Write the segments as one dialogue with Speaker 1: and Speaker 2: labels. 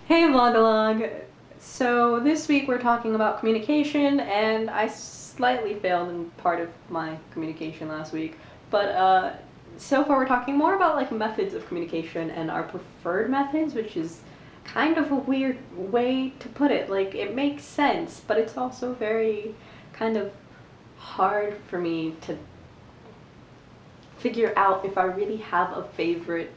Speaker 1: Hey Vlogalogue! So this week we're talking about communication, and I slightly failed in part of my communication last week. But so far we're talking more about like methods of communication and our preferred methods, which is kind of a weird way to put it. Like, it makes sense, but it's also very kind of hard for me to figure out if I really have a favorite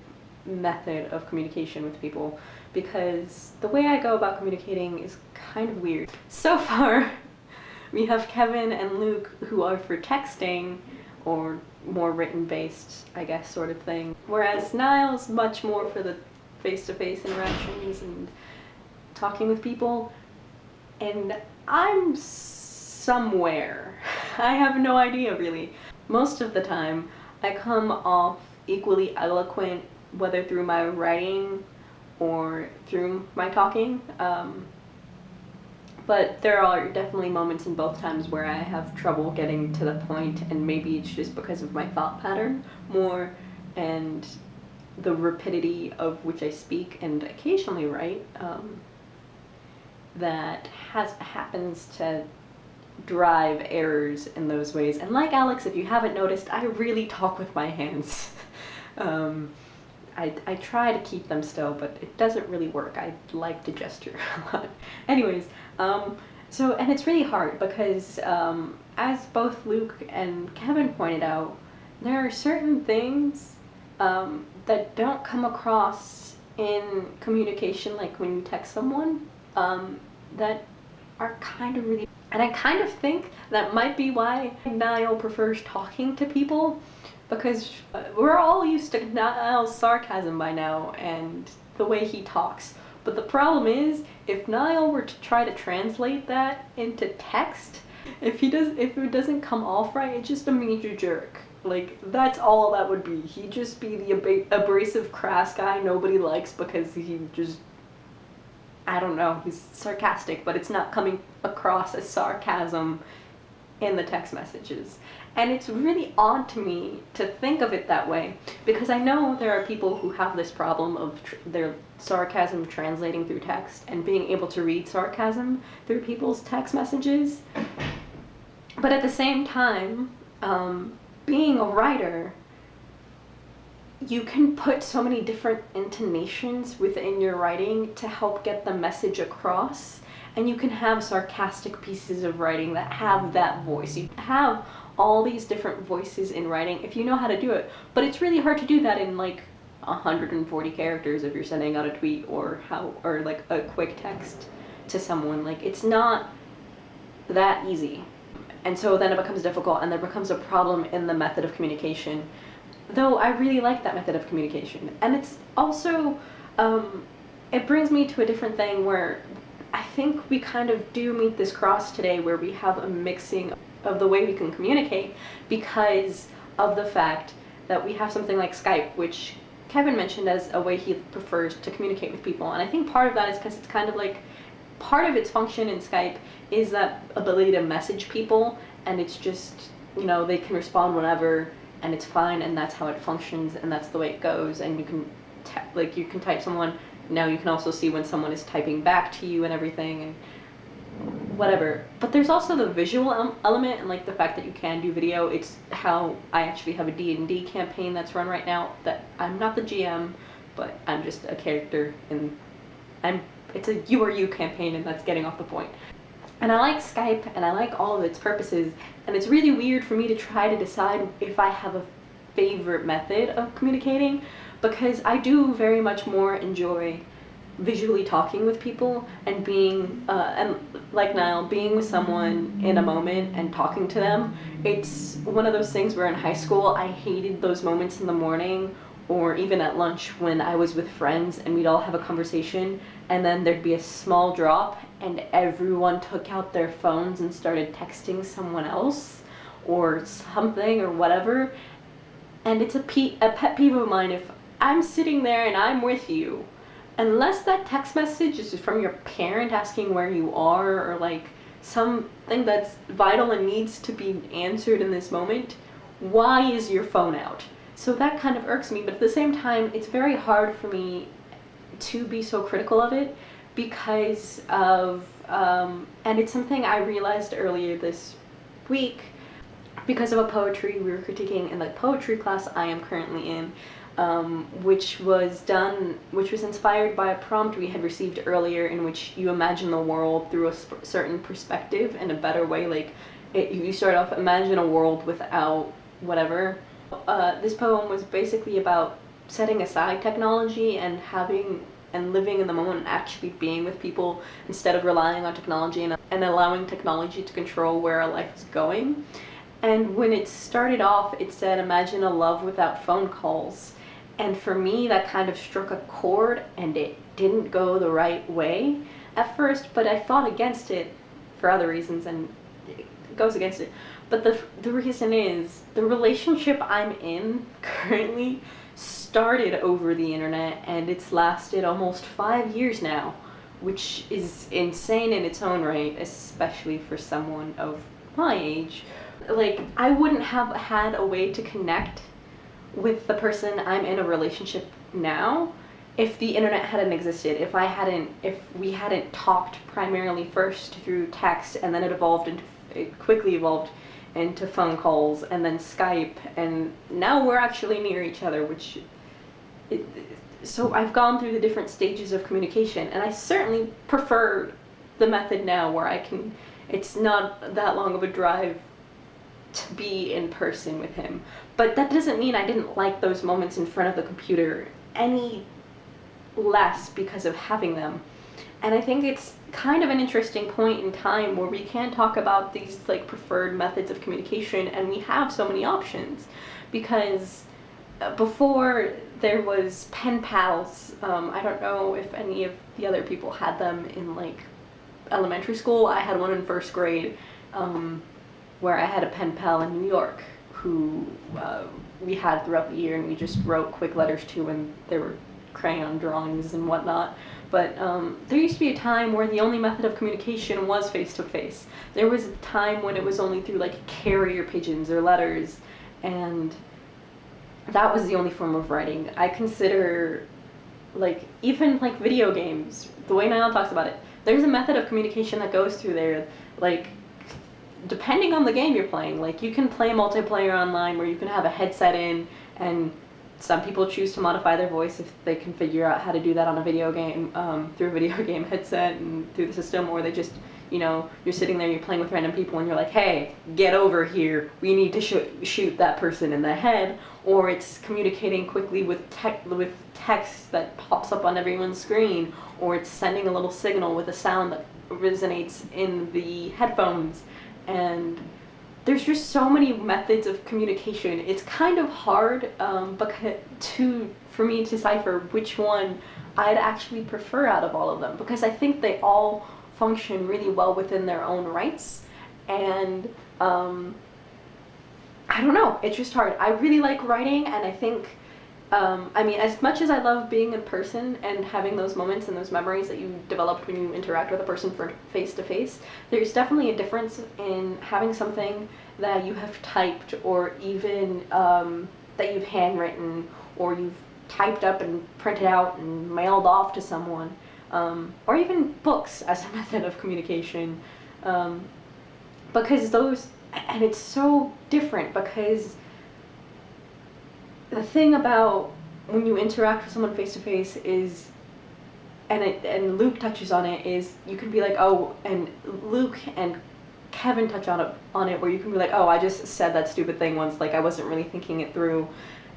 Speaker 1: method of communication with people, because the way I go about communicating is kind of weird. So far, we have Kevin and Luke, who are for texting, or more written-based, I guess, sort of thing. Whereas Niall's much more for the face-to-face interactions and talking with people. And I'm somewhere. I have no idea, really. Most of the time, I come off equally eloquent, whether through my writing or through my talking. But there are definitely moments in both times where I have trouble getting to the point, and maybe it's just because of my thought pattern more and the rapidity of which I speak and occasionally write, that happens to drive errors in those ways. And like Alex, if you haven't noticed, I really talk with my hands. I try to keep them still, but it doesn't really work. I like to gesture a lot. Anyways, and it's really hard because, as both Luke and Kevin pointed out, there are certain things that don't come across in communication, like when you text someone, that are kind of really... And I kind of think that might be why Niall prefers talking to people, because we're all used to Niall's sarcasm by now and the way he talks. But the problem is, if Niall were to try to translate that into text, if it doesn't come off right, it's just a major jerk. Like, that's all that would be. He'd just be the abrasive, crass guy nobody likes because he just... I don't know, he's sarcastic, but it's not coming across as sarcasm in the text messages. And it's really odd to me to think of it that way, because I know there are people who have this problem of their sarcasm translating through text and being able to read sarcasm through people's text messages. But at the same time, being a writer, you can put so many different intonations within your writing to help get the message across, and you can have sarcastic pieces of writing that have that voice. You have all these different voices in writing if you know how to do it, but it's really hard to do that in like 140 characters if you're sending out a tweet or like a quick text to someone. Like, it's not that easy. And so then it becomes difficult, and there becomes a problem in the method of communication. Though I really like that method of communication. And it's also, it brings me to a different thing where I think we kind of do meet this cross today, where we have a mixing of the way we can communicate because of the fact that we have something like Skype, which Kevin mentioned as a way he prefers to communicate with people. And I think part of that is because it's kind of like, part of its function in Skype is that ability to message people, and it's just, you know, they can respond whenever, and it's fine, and that's how it functions, and that's the way it goes. And you can you can type someone, now you can also see when someone is typing back to you and everything, and whatever. But there's also the visual element, and like the fact that you can do video. It's how I actually have a D&D campaign that's run right now that I'm not the GM, but I'm just a character, and it's a you or you campaign, and that's getting off the point. And I like Skype, and I like all of its purposes, and it's really weird for me to try to decide if I have a favorite method of communicating, because I do very much more enjoy visually talking with people and being, and like Niall, being with someone in a moment and talking to them. It's one of those things where in high school I hated those moments in the morning or even at lunch when I was with friends and we'd all have a conversation, and then there'd be a small drop and everyone took out their phones and started texting someone else or something or whatever. And it's a pet peeve of mine. If I'm sitting there and I'm with you, unless that text message is from your parent asking where you are, or like something that's vital and needs to be answered in this moment, why is your phone out? So that kind of irks me, but at the same time, it's very hard for me to be so critical of it because of, and it's something I realized earlier this week because of a poetry we were critiquing in the poetry class I am currently in, which was inspired by a prompt we had received earlier in which you imagine the world through a certain perspective in a better way. Like, you start off, imagine a world without whatever. This poem was basically about setting aside technology and living in the moment and actually being with people instead of relying on technology and allowing technology to control where our life is going. And when it started off, it said, imagine a love without phone calls. And for me, that kind of struck a chord, and it didn't go the right way at first, but I fought against it for other reasons, and it goes against it. But the reason is, the relationship I'm in currently started over the internet, and it's lasted almost 5 years now, which is insane in its own right, especially for someone of my age. Like, I wouldn't have had a way to connect with the person I'm in a relationship now if the internet hadn't existed, if we hadn't talked primarily first through text, and then it quickly evolved into phone calls and then Skype, and now we're actually near each other, so I've gone through the different stages of communication, and I certainly prefer the method now where it's not that long of a drive to be in person with him. But that doesn't mean I didn't like those moments in front of the computer any less because of having them. And I think it's kind of an interesting point in time where we can talk about these like preferred methods of communication, and we have so many options. Because before there was pen pals, I don't know if any of the other people had them in like elementary school. I had one in first grade, where I had a pen pal in New York who we had throughout the year, and we just wrote quick letters to, and there were crayon drawings and whatnot. But there used to be a time where the only method of communication was face-to-face. There was a time when it was only through like carrier pigeons or letters, and that was the only form of writing. I consider, like, even like video games, the way Niall talks about it, there's a method of communication that goes through there. Like, depending on the game you're playing, like, you can play multiplayer online where you can have a headset in, and some people choose to modify their voice if they can figure out how to do that on a video game, through a video game headset and through the system, or they just, you're sitting there, you're playing with random people, and you're like, hey, get over here, we need to shoot that person in the head. Or it's communicating quickly with text that pops up on everyone's screen, or it's sending a little signal with a sound that resonates in the headphones. And there's just so many methods of communication. It's kind of hard for me to decipher which one I'd actually prefer out of all of them, because I think they all function really well within their own rights. And I don't know, it's just hard. I really like writing, and I think, I mean, as much as I love being in person and having those moments and those memories that you develop when you interact with a person face to face, there's definitely a difference in having something that you have typed, or even that you've handwritten, or you've typed up and printed out and mailed off to someone, or even books as a method of communication, because and it's so different, because the thing about when you interact with someone face to face is, and Luke touches on it, is you can be like, oh, and Luke and Kevin touch on it, where you can be like, oh, I just said that stupid thing once, like I wasn't really thinking it through,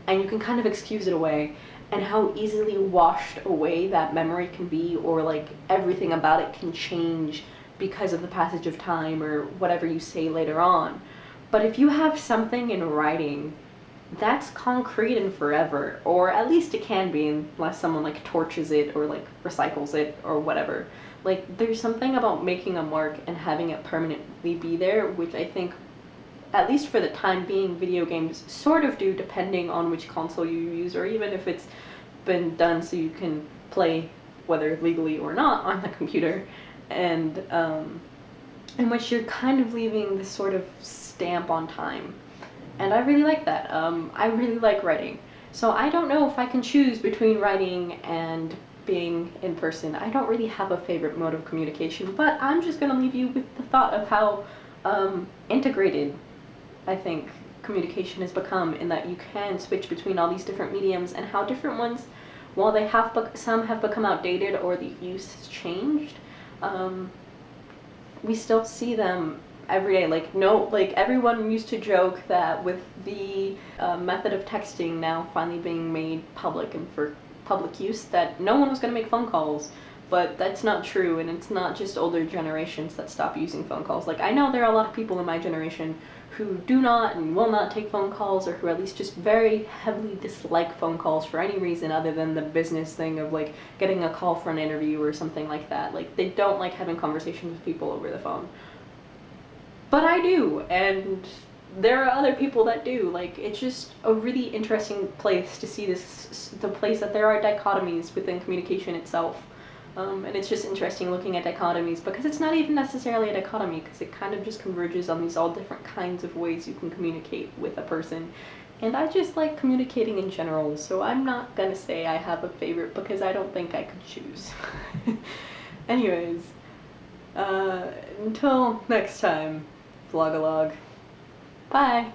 Speaker 1: and you can kind of excuse it away, and how easily washed away that memory can be, or like everything about it can change because of the passage of time or whatever you say later on. But if you have something in writing, that's concrete and forever, or at least it can be, unless someone like torches it or like recycles it or whatever. Like, there's something about making a mark and having it permanently be there, which I think, at least for the time being, video games sort of do, depending on which console you use, or even if it's been done so you can play, whether legally or not, on the computer, and in which you're kind of leaving this sort of stamp on time. And I really like that. I really like writing. So I don't know if I can choose between writing and being in person. I don't really have a favorite mode of communication, but I'm just gonna leave you with the thought of how integrated I think communication has become, in that you can switch between all these different mediums, and how different ones, while they have some have become outdated or the use has changed, we still see them every day. Like, no, like everyone used to joke that with the method of texting now finally being made public and for public use, that no one was going to make phone calls. But that's not true, and it's not just older generations that stop using phone calls. Like, I know there are a lot of people in my generation who do not and will not take phone calls, or who at least just very heavily dislike phone calls for any reason other than the business thing of like getting a call for an interview or something like that. Like, they don't like having conversations with people over the phone. But I do, and there are other people that do. Like, it's just a really interesting place to see the place that there are dichotomies within communication itself. And it's just interesting looking at dichotomies, because it's not even necessarily a dichotomy, because it kind of just converges on these all different kinds of ways you can communicate with a person. And I just like communicating in general, so I'm not gonna say I have a favorite, because I don't think I could choose. Anyways, until next time, Vlogalogue. Bye!